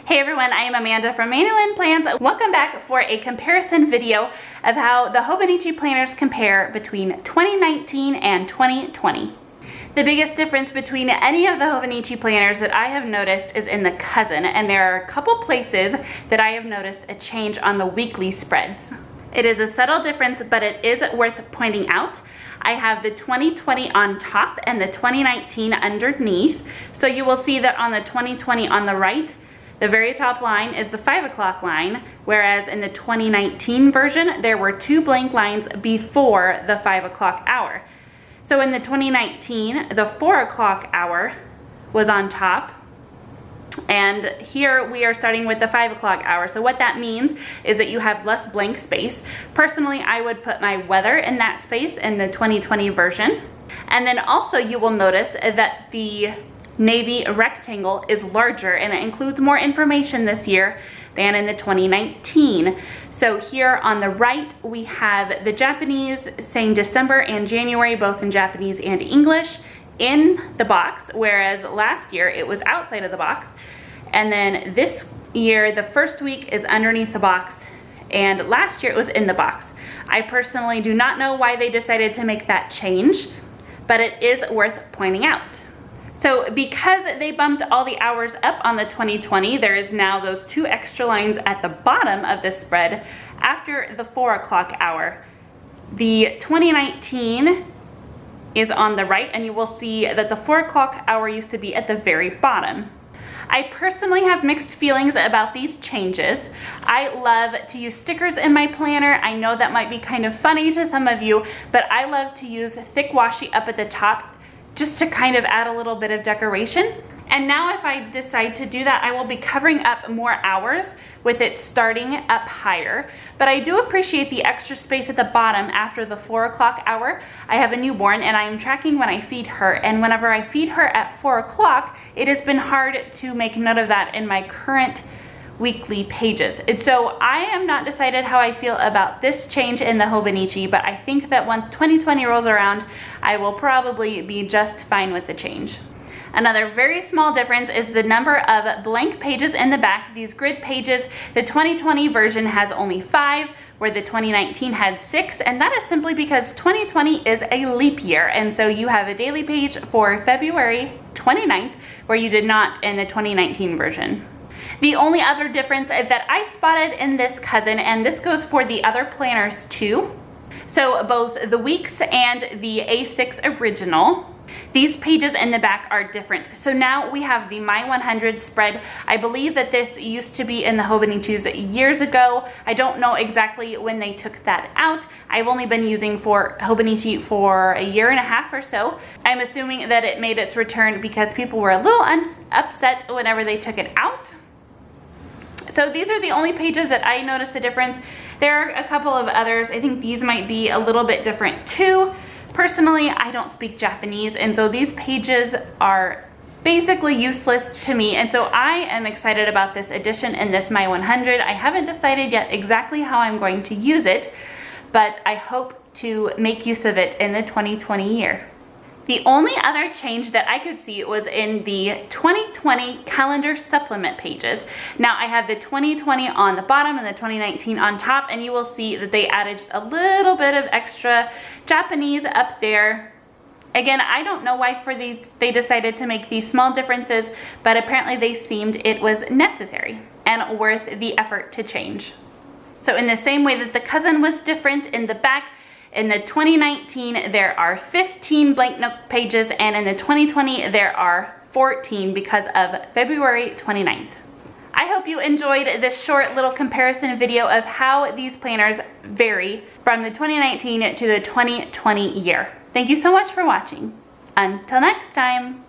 Hey everyone, I am Amanda from Mandy Lynn Plans. Welcome back for a comparison video of how the Hobonichi planners compare between 2019 and 2020. The biggest difference between any of the Hobonichi planners that I have noticed is in the cousin, and there are a couple places that I have noticed a change on the weekly spreads. It is a subtle difference, but it is worth pointing out. I have the 2020 on top and the 2019 underneath. So you will see that on the 2020 on the right, the very top line is the 5 o'clock line, whereas in the 2019 version, there were two blank lines before the 5 o'clock hour. So in the 2019, the 4 o'clock hour was on top, and here we are starting with the 5 o'clock hour. So what that means is that you have less blank space. Personally, I would put my weather in that space in the 2020 version. And then also you will notice that the navy rectangle is larger and it includes more information this year than in the 2019. So here on the right, we have the Japanese saying December and January, both in Japanese and English, in the box, whereas last year it was outside of the box. And then this year, the first week is underneath the box, and last year it was in the box. I personally do not know why they decided to make that change, but it is worth pointing out. So because they bumped all the hours up on the 2020, there is now those two extra lines at the bottom of the spread after the 4 o'clock hour. The 2019 is on the right, and you will see that the 4 o'clock hour used to be at the very bottom. I personally have mixed feelings about these changes. I love to use stickers in my planner. I know that might be kind of funny to some of you, but I love to use thick washi up at the top just to kind of add a little bit of decoration. And now if I decide to do that, I will be covering up more hours with it starting up higher. But I do appreciate the extra space at the bottom after the 4 o'clock hour. I have a newborn and I am tracking when I feed her. And whenever I feed her at 4 o'clock, it has been hard to make note of that in my current weekly pages. And so I am not decided how I feel about this change in the Hobonichi, but I think that once 2020 rolls around, I will probably be just fine with the change. Another very small difference is the number of blank pages in the back. These grid pages, the 2020 version has only 5, where the 2019 had 6, and that is simply because 2020 is a leap year, and so you have a daily page for February 29th, where you did not in the 2019 version. The only other difference that I spotted in this cousin, and this goes for the other planners too, so both the weeks and the A6 original, these pages in the back are different. So now we have the My 100 spread. I believe that this used to be in the Hobonichis years ago. I don't know exactly when they took that out. I've only been using for Hobonichi for a year and a half or so. I'm assuming that it made its return because people were a little upset whenever they took it out. So these are the only pages that I noticed a difference. There are a couple of others. I think these might be a little bit different too. Personally, I don't speak Japanese, and so these pages are basically useless to me, and so I am excited about this addition in this My 100. I haven't decided yet exactly how I'm going to use it, but I hope to make use of it in the 2020 year. The only other change that I could see was in the 2020 calendar supplement pages. Now I have the 2020 on the bottom and the 2019 on top, and you will see that they added just a little bit of extra Japanese up there. Again, I don't know why for these they decided to make these small differences, but apparently they seemed it was necessary and worth the effort to change. So in the same way that the cousin was different in the back, in the 2019, there are 15 blank note pages, and in the 2020, there are 14 because of February 29th. I hope you enjoyed this short little comparison video of how these planners vary from the 2019 to the 2020 year. Thank you so much for watching. Until next time.